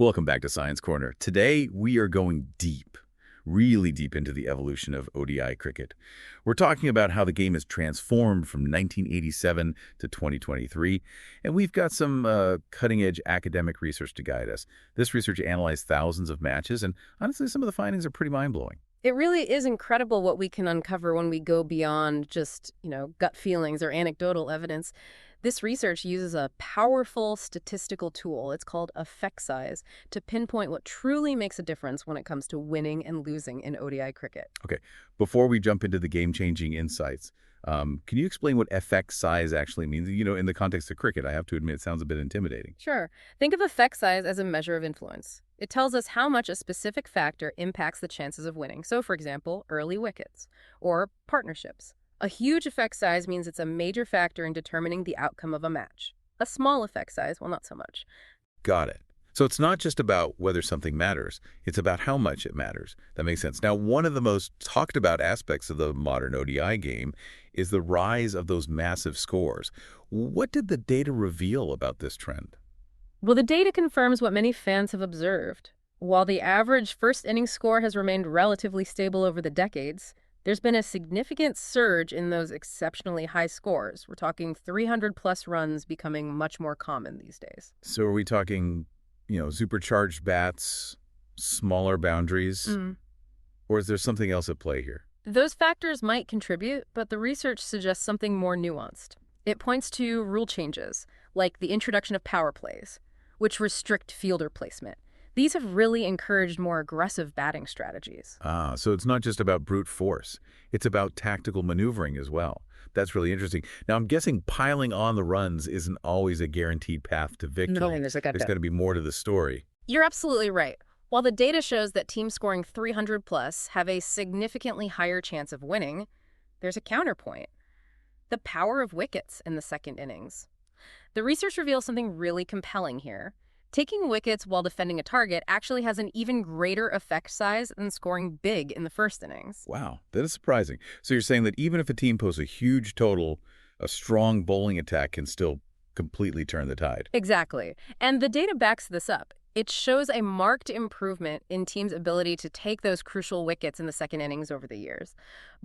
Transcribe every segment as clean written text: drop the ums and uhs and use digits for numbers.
Welcome back to Science Corner. Today, we are going deep, really deep into the evolution of ODI cricket. We're talking about how the game has transformed from 1987 to 2023, and we've got some cutting-edge academic research to guide us. This research analyzed thousands of matches, and honestly, some of the findings are pretty mind-blowing. It really is incredible what we can uncover when we go beyond just, gut feelings or anecdotal evidence. This research uses a powerful statistical tool, it's called effect size, to pinpoint what truly makes a difference when it comes to winning and losing in ODI cricket. Okay, before we jump into the game-changing insights, can you explain what effect size actually means? In the context of cricket, I have to admit, it sounds a bit intimidating. Sure. Think of effect size as a measure of influence. It tells us how much a specific factor impacts the chances of winning. So, for example, early wickets or partnerships. A huge effect size means it's a major factor in determining the outcome of a match. A small effect size, well, not so much. Got it. So it's not just about whether something matters, it's about how much it matters. That makes sense. Now, one of the most talked about aspects of the modern ODI game is the rise of those massive scores. What did the data reveal about this trend? Well, the data confirms what many fans have observed. While the average first-innings score has remained relatively stable over the decades, there's been a significant surge in those exceptionally high scores. We're talking 300-plus runs becoming much more common these days. So are we talking, supercharged bats, smaller boundaries, or is there something else at play here? Those factors might contribute, but the research suggests something more nuanced. It points to rule changes, like the introduction of powerplays, which restrict fielder placement. These have really encouraged more aggressive batting strategies. So it's not just about brute force. It's about tactical maneuvering as well. That's really interesting. Now, I'm guessing piling on the runs isn't always a guaranteed path to victory. No, there's got to be more to the story. You're absolutely right. While the data shows that teams scoring 300-plus have a significantly higher chance of winning, there's a counterpoint: the power of wickets in the second innings. The research reveals something really compelling here. Taking wickets while defending a target actually has an even greater effect size than scoring big in the first innings. Wow, that is surprising. So you're saying that even if a team posts a huge total, a strong bowling attack can still completely turn the tide. Exactly. And the data backs this up. It shows a marked improvement in teams' ability to take those crucial wickets in the second innings over the years.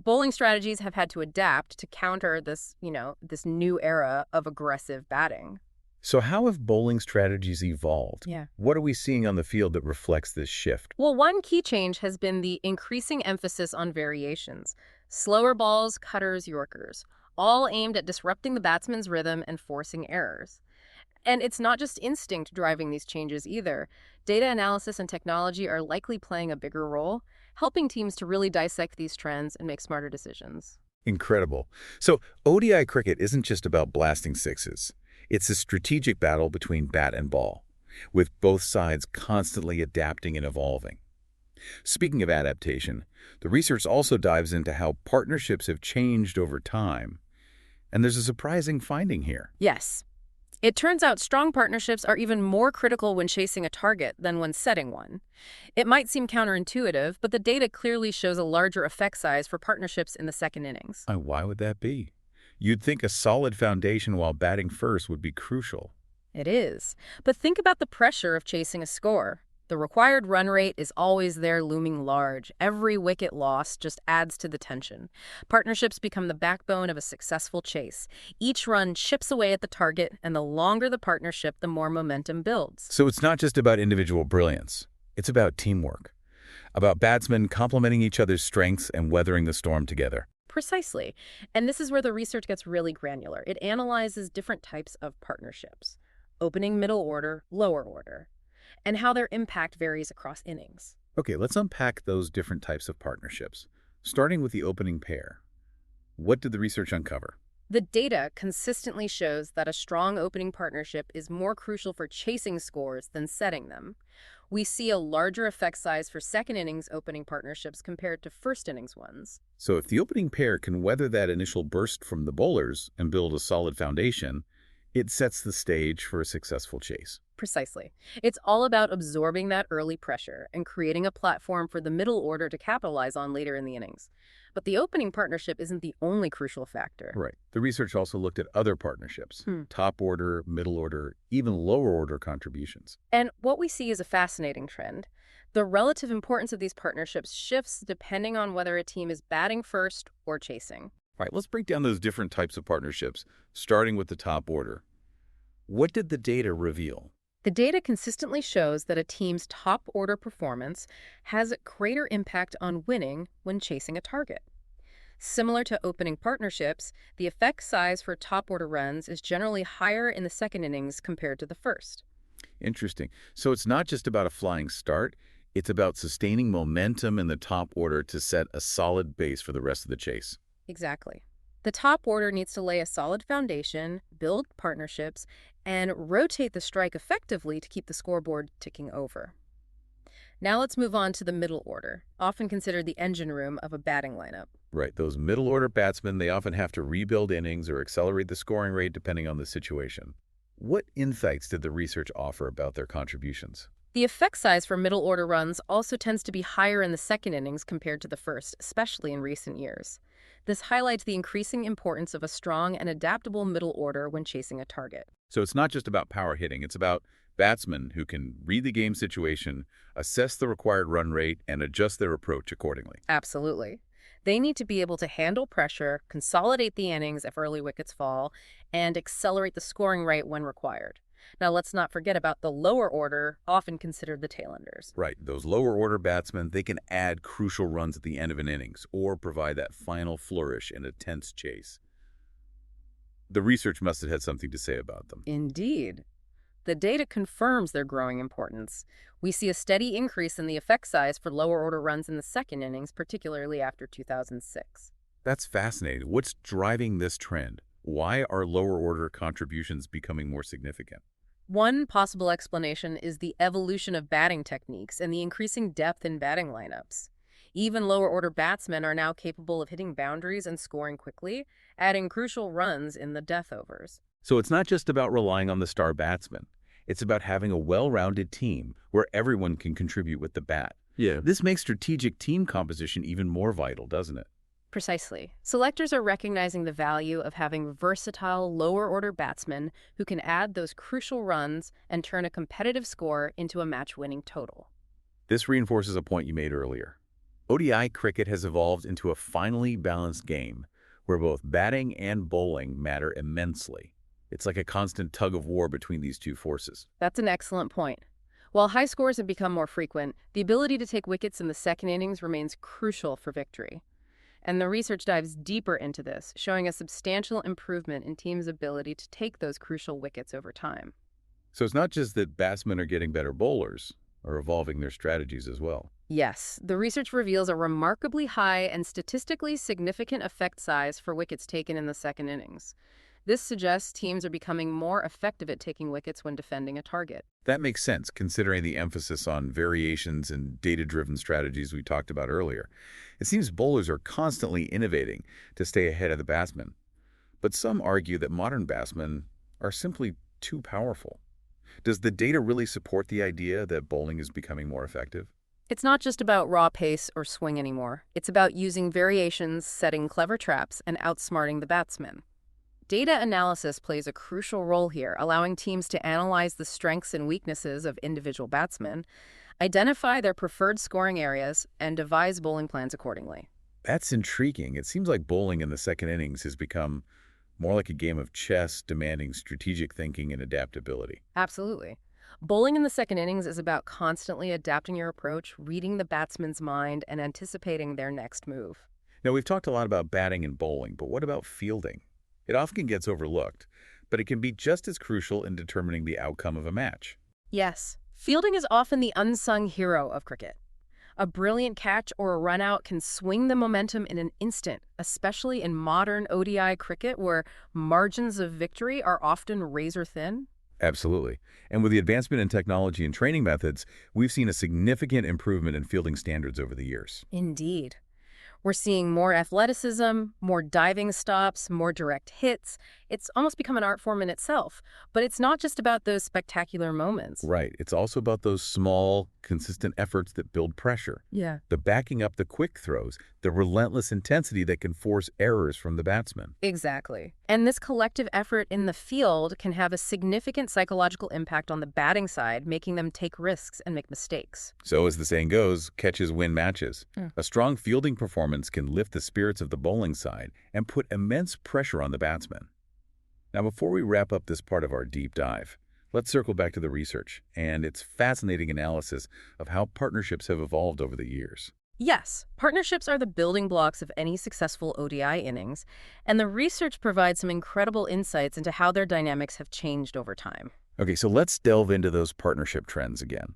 Bowling strategies have had to adapt to counter this, this new era of aggressive batting. So how have bowling strategies evolved? Yeah. What are we seeing on the field that reflects this shift? Well, one key change has been the increasing emphasis on variations. Slower balls, cutters, yorkers, all aimed at disrupting the batsman's rhythm and forcing errors. And it's not just instinct driving these changes either. Data analysis and technology are likely playing a bigger role, helping teams to really dissect these trends and make smarter decisions. Incredible. So ODI cricket isn't just about blasting sixes. It's a strategic battle between bat and ball, with both sides constantly adapting and evolving. Speaking of adaptation, the research also dives into how partnerships have changed over time. And there's a surprising finding here. Yes. It turns out strong partnerships are even more critical when chasing a target than when setting one. It might seem counterintuitive, but the data clearly shows a larger effect size for partnerships in the second innings. Why would that be? You'd think a solid foundation while batting first would be crucial. It is. But think about the pressure of chasing a score. The required run rate is always there looming large. Every wicket lost just adds to the tension. Partnerships become the backbone of a successful chase. Each run chips away at the target, and the longer the partnership, the more momentum builds. So it's not just about individual brilliance. It's about teamwork, about batsmen complementing each other's strengths and weathering the storm together. Precisely. And this is where the research gets really granular. It analyzes different types of partnerships: opening, middle order, lower order, and how their impact varies across innings. Okay, let's unpack those different types of partnerships, starting with the opening pair. What did the research uncover? The data consistently shows that a strong opening partnership is more crucial for chasing scores than setting them. We see a larger effect size for second innings opening partnerships compared to first innings ones. So if the opening pair can weather that initial burst from the bowlers and build a solid foundation, it sets the stage for a successful chase. Precisely. It's all about absorbing that early pressure and creating a platform for the middle order to capitalize on later in the innings. But the opening partnership isn't the only crucial factor. Right. The research also looked at other partnerships, Hmm. top order, middle order, even lower order contributions. And what we see is a fascinating trend. The relative importance of these partnerships shifts depending on whether a team is batting first or chasing. All right, let's break down those different types of partnerships, starting with the top order. What did the data reveal? The data consistently shows that a team's top order performance has greater impact on winning when chasing a target. Similar to opening partnerships, the effect size for top order runs is generally higher in the second innings compared to the first. Interesting. So it's not just about a flying start, it's about sustaining momentum in the top order to set a solid base for the rest of the chase. Exactly. The top order needs to lay a solid foundation, build partnerships, and rotate the strike effectively to keep the scoreboard ticking over. Now let's move on to the middle order, often considered the engine room of a batting lineup. Right, those middle order batsmen, they often have to rebuild innings or accelerate the scoring rate depending on the situation. What insights did the research offer about their contributions? The effect size for middle order runs also tends to be higher in the second innings compared to the first, especially in recent years. This highlights the increasing importance of a strong and adaptable middle order when chasing a target. So it's not just about power hitting, it's about batsmen who can read the game situation, assess the required run rate, and adjust their approach accordingly. Absolutely. They need to be able to handle pressure, consolidate the innings if early wickets fall, and accelerate the scoring rate when required. Now, let's not forget about the lower order, often considered the tailenders. Right, those lower order batsmen, they can add crucial runs at the end of an innings or provide that final flourish in a tense chase. The research must have had something to say about them. Indeed. The data confirms their growing importance. We see a steady increase in the effect size for lower order runs in the second innings, particularly after 2006. That's fascinating. What's driving this trend? Why are lower order contributions becoming more significant? One possible explanation is the evolution of batting techniques and the increasing depth in batting lineups. Even lower order batsmen are now capable of hitting boundaries and scoring quickly, adding crucial runs in the death overs. So it's not just about relying on the star batsman. It's about having a well-rounded team where everyone can contribute with the bat. Yeah. This makes strategic team composition even more vital, doesn't it? Precisely. Selectors are recognizing the value of having versatile, lower-order batsmen who can add those crucial runs and turn a competitive score into a match-winning total. This reinforces a point you made earlier. ODI cricket has evolved into a finely balanced game where both batting and bowling matter immensely. It's like a constant tug of war between these two forces. That's an excellent point. While high scores have become more frequent, the ability to take wickets in the second innings remains crucial for victory. And the research dives deeper into this, showing a substantial improvement in teams' ability to take those crucial wickets over time. So it's not just that batsmen are getting better bowlers, are evolving their strategies as well. Yes, the research reveals a remarkably high and statistically significant effect size for wickets taken in the second innings. This suggests teams are becoming more effective at taking wickets when defending a target. That makes sense, considering the emphasis on variations and data-driven strategies we talked about earlier. It seems bowlers are constantly innovating to stay ahead of the batsmen. But some argue that modern batsmen are simply too powerful. Does the data really support the idea that bowling is becoming more effective? It's not just about raw pace or swing anymore. It's about using variations, setting clever traps, and outsmarting the batsmen. Data analysis plays a crucial role here, allowing teams to analyze the strengths and weaknesses of individual batsmen, identify their preferred scoring areas, and devise bowling plans accordingly. That's intriguing. It seems like bowling in the second innings has become more like a game of chess, demanding strategic thinking and adaptability. Absolutely. Bowling in the second innings is about constantly adapting your approach, reading the batsman's mind, and anticipating their next move. Now, we've talked a lot about batting and bowling, but what about fielding? It often gets overlooked, but it can be just as crucial in determining the outcome of a match. Yes, fielding is often the unsung hero of cricket. A brilliant catch or a run-out can swing the momentum in an instant, especially in modern ODI cricket where margins of victory are often razor-thin. Absolutely. And with the advancement in technology and training methods, we've seen a significant improvement in fielding standards over the years. Indeed. We're seeing more athleticism, more diving stops, more direct hits, It's almost become an art form in itself. But it's not just about those spectacular moments. Right. It's also about those small, consistent efforts that build pressure. Yeah. The backing up the quick throws, the relentless intensity that can force errors from the batsman. Exactly. And this collective effort in the field can have a significant psychological impact on the batting side, making them take risks and make mistakes. So as the saying goes, catches win matches. Mm. A strong fielding performance can lift the spirits of the bowling side and put immense pressure on the batsman. Now, before we wrap up this part of our deep dive, let's circle back to the research and its fascinating analysis of how partnerships have evolved over the years. Yes, partnerships are the building blocks of any successful ODI innings, and the research provides some incredible insights into how their dynamics have changed over time. Okay, so let's delve into those partnership trends again.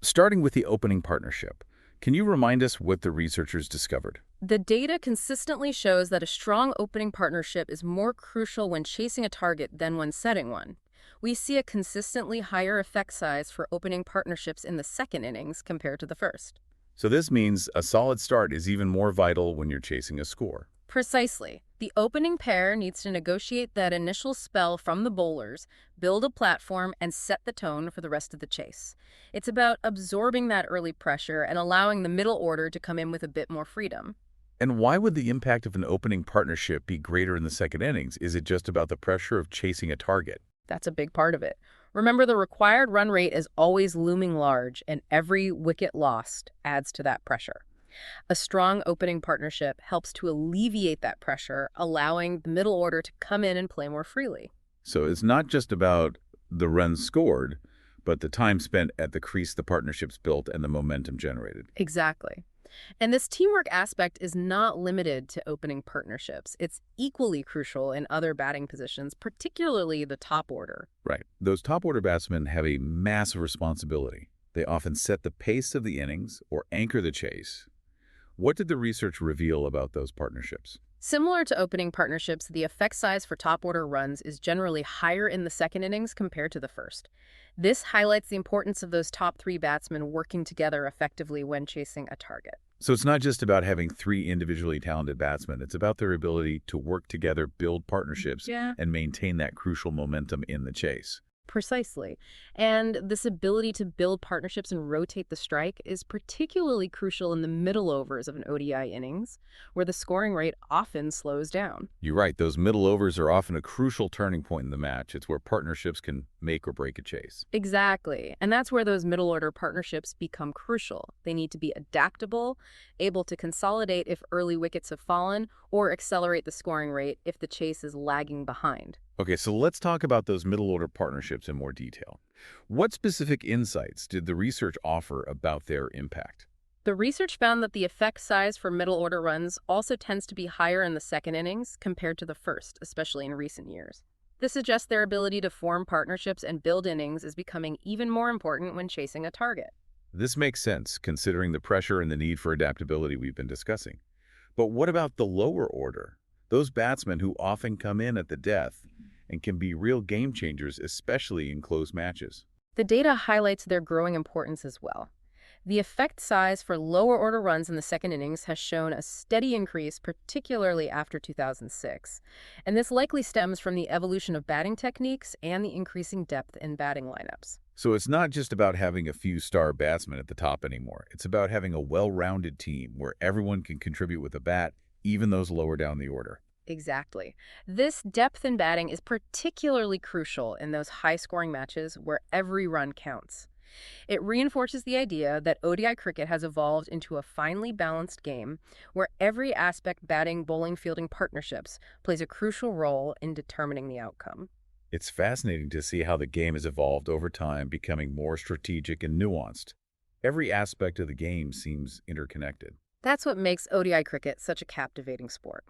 Starting with the opening partnership, can you remind us what the researchers discovered? The data consistently shows that a strong opening partnership is more crucial when chasing a target than when setting one. We see a consistently higher effect size for opening partnerships in the second innings compared to the first. So this means a solid start is even more vital when you're chasing a score. Precisely. The opening pair needs to negotiate that initial spell from the bowlers, build a platform, and set the tone for the rest of the chase. It's about absorbing that early pressure and allowing the middle order to come in with a bit more freedom. And why would the impact of an opening partnership be greater in the second innings? Is it just about the pressure of chasing a target? That's a big part of it. Remember, the required run rate is always looming large, and every wicket lost adds to that pressure. A strong opening partnership helps to alleviate that pressure, allowing the middle order to come in and play more freely. So it's not just about the runs scored, but the time spent at the crease the partnerships built and the momentum generated. Exactly. And this teamwork aspect is not limited to opening partnerships. It's equally crucial in other batting positions, particularly the top order. Right. Those top order batsmen have a massive responsibility. They often set the pace of the innings or anchor the chase. What did the research reveal about those partnerships? Similar to opening partnerships, the effect size for top order runs is generally higher in the second innings compared to the first. This highlights the importance of those top three batsmen working together effectively when chasing a target. So it's not just about having three individually talented batsmen. It's about their ability to work together, build partnerships, and maintain that crucial momentum in the chase. Precisely. And this ability to build partnerships and rotate the strike is particularly crucial in the middle overs of an ODI innings, where the scoring rate often slows down. You're right. Those middle overs are often a crucial turning point in the match. It's where partnerships can make or break a chase. Exactly. And that's where those middle order partnerships become crucial. They need to be adaptable, able to consolidate if early wickets have fallen, or accelerate the scoring rate if the chase is lagging behind. Okay, so let's talk about those middle order partnerships in more detail. What specific insights did the research offer about their impact? The research found that the effect size for middle order runs also tends to be higher in the second innings compared to the first, especially in recent years. This suggests their ability to form partnerships and build innings is becoming even more important when chasing a target. This makes sense, considering the pressure and the need for adaptability we've been discussing. But what about the lower order? Those batsmen who often come in at the death and can be real game changers, especially in close matches. The data highlights their growing importance as well. The effect size for lower order runs in the second innings has shown a steady increase, particularly after 2006. And this likely stems from the evolution of batting techniques and the increasing depth in batting lineups. So it's not just about having a few star batsmen at the top anymore. It's about having a well-rounded team where everyone can contribute with a bat, even those lower down the order. Exactly. This depth in batting is particularly crucial in those high-scoring matches where every run counts. It reinforces the idea that ODI cricket has evolved into a finely balanced game where every aspect batting, bowling, fielding partnerships plays a crucial role in determining the outcome. It's fascinating to see how the game has evolved over time, becoming more strategic and nuanced. Every aspect of the game seems interconnected. That's what makes ODI cricket such a captivating sport.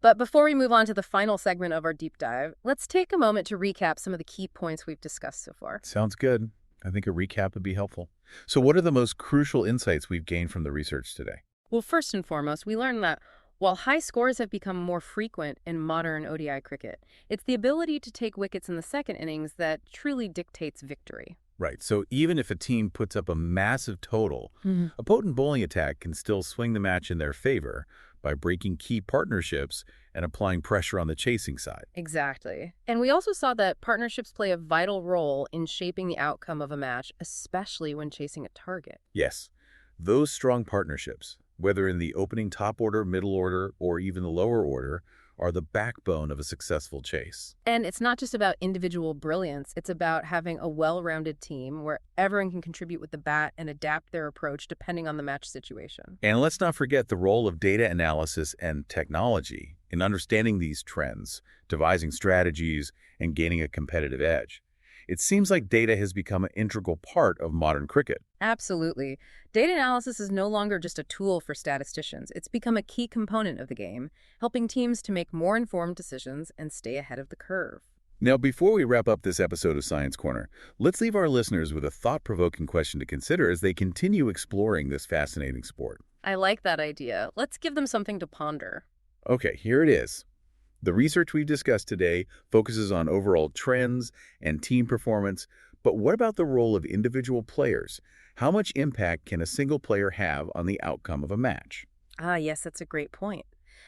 But before we move on to the final segment of our deep dive, let's take a moment to recap some of the key points we've discussed so far. Sounds good. I think a recap would be helpful. So what are the most crucial insights we've gained from the research today? Well, first and foremost, we learned that while high scores have become more frequent in modern ODI cricket, it's the ability to take wickets in the second innings that truly dictates victory. Right, so even if a team puts up a massive total, a potent bowling attack can still swing the match in their favor by breaking key partnerships and applying pressure on the chasing side. Exactly. And we also saw that partnerships play a vital role in shaping the outcome of a match, especially when chasing a target. Yes, those strong partnerships, whether in the opening top order, middle order, or even the lower order, are the backbone of a successful chase. And it's not just about individual brilliance, it's about having a well-rounded team where everyone can contribute with the bat and adapt their approach depending on the match situation. And let's not forget the role of data analysis and technology in understanding these trends, devising strategies, and gaining a competitive edge. It seems like data has become an integral part of modern cricket. Absolutely. Data analysis is no longer just a tool for statisticians. It's become a key component of the game, helping teams to make more informed decisions and stay ahead of the curve. Now, before we wrap up this episode of Science Corner, let's leave our listeners with a thought-provoking question to consider as they continue exploring this fascinating sport. I like that idea. Let's give them something to ponder. Okay, here it is. The research we've discussed today focuses on overall trends and team performance, but what about the role of individual players? How much impact can a single player have on the outcome of a match? Ah, yes, that's a great point.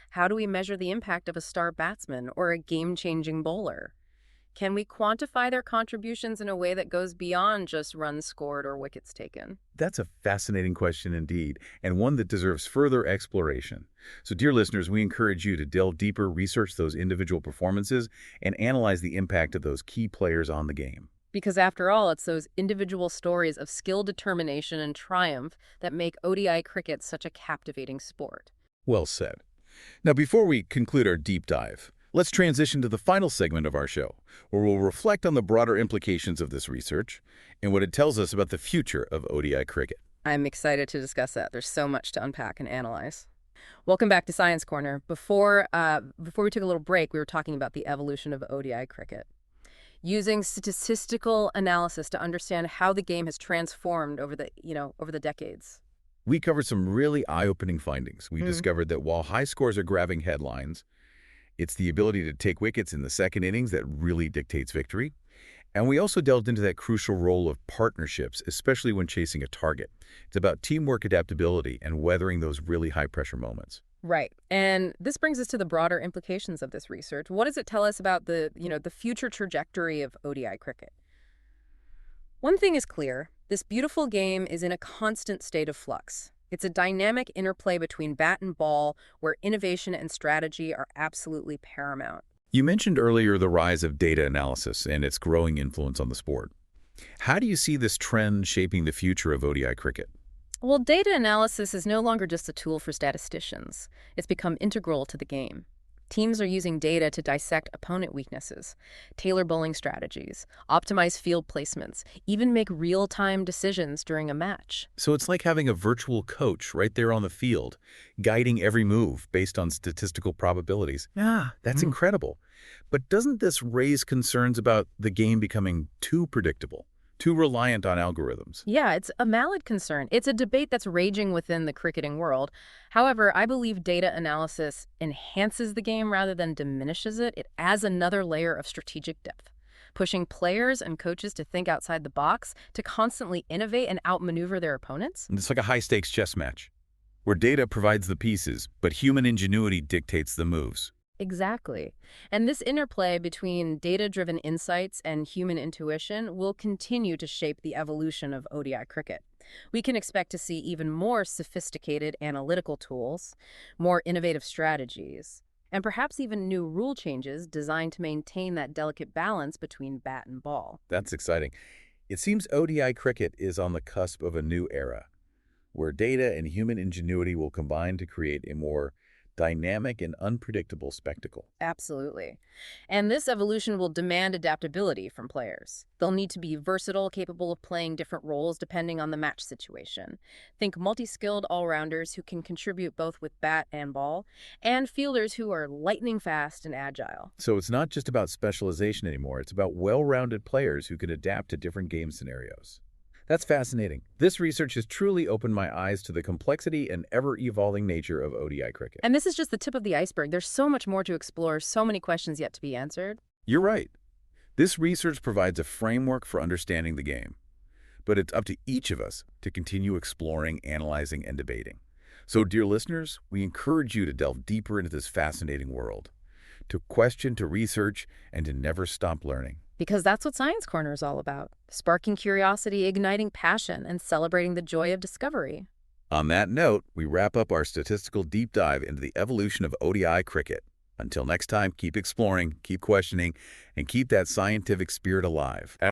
How do we measure the impact of a star batsman or a game-changing bowler? Can we quantify their contributions in a way that goes beyond just runs scored or wickets taken? That's a fascinating question indeed, and one that deserves further exploration. So, dear listeners, we encourage you to delve deeper, research those individual performances, and analyze the impact of those key players on the game. Because after all, it's those individual stories of skill, determination, and triumph that make ODI cricket such a captivating sport. Well said. Now, before we conclude our deep dive, let's transition to the final segment of our show, where we'll reflect on the broader implications of this research and what it tells us about the future of ODI cricket. I'm excited to discuss that. There's so much to unpack and analyze. Welcome back to Science Corner. Before we took a little break, we were talking about the evolution of ODI cricket, using statistical analysis to understand how the game has transformed over the decades. We covered some really eye-opening findings. We discovered that while high scores are grabbing headlines, it's the ability to take wickets in the second innings that really dictates victory. And we also delved into that crucial role of partnerships, especially when chasing a target. It's about teamwork, adaptability, and weathering those really high-pressure moments. Right. And this brings us to the broader implications of this research. What does it tell us about the future trajectory of ODI cricket? One thing is clear. This beautiful game is in a constant state of flux. It's a dynamic interplay between bat and ball where innovation and strategy are absolutely paramount. You mentioned earlier the rise of data analysis and its growing influence on the sport. How do you see this trend shaping the future of ODI cricket? Well, data analysis is no longer just a tool for statisticians. It's become integral to the game. Teams are using data to dissect opponent weaknesses, tailor bowling strategies, optimize field placements, even make real-time decisions during a match. So it's like having a virtual coach right there on the field, guiding every move based on statistical probabilities. Yeah, that's incredible. But doesn't this raise concerns about the game becoming too predictable, too reliant on algorithms? Yeah, it's a valid concern. It's a debate that's raging within the cricketing world. However, I believe data analysis enhances the game rather than diminishes it. It adds another layer of strategic depth, pushing players and coaches to think outside the box, to constantly innovate and outmaneuver their opponents. It's like a high-stakes chess match, where data provides the pieces, but human ingenuity dictates the moves. Exactly. And this interplay between data-driven insights and human intuition will continue to shape the evolution of ODI cricket. We can expect to see even more sophisticated analytical tools, more innovative strategies, and perhaps even new rule changes designed to maintain that delicate balance between bat and ball. That's exciting. It seems ODI cricket is on the cusp of a new era, where data and human ingenuity will combine to create a more dynamic and unpredictable spectacle. Absolutely. And this evolution will demand adaptability from players. They'll need to be versatile, capable of playing different roles depending on the match situation. Think multi-skilled all-rounders who can contribute both with bat and ball, and fielders who are lightning fast and agile. So it's not just about specialization anymore. It's about well-rounded players who can adapt to different game scenarios. That's fascinating. This research has truly opened my eyes to the complexity and ever-evolving nature of ODI cricket. And this is just the tip of the iceberg. There's so much more to explore, so many questions yet to be answered. You're right. This research provides a framework for understanding the game, but it's up to each of us to continue exploring, analyzing, and debating. So, dear listeners, we encourage you to delve deeper into this fascinating world, to question, to research, and to never stop learning. Because that's what Science Corner is all about, sparking curiosity, igniting passion, and celebrating the joy of discovery. On that note, we wrap up our statistical deep dive into the evolution of ODI cricket. Until next time, keep exploring, keep questioning, and keep that scientific spirit alive.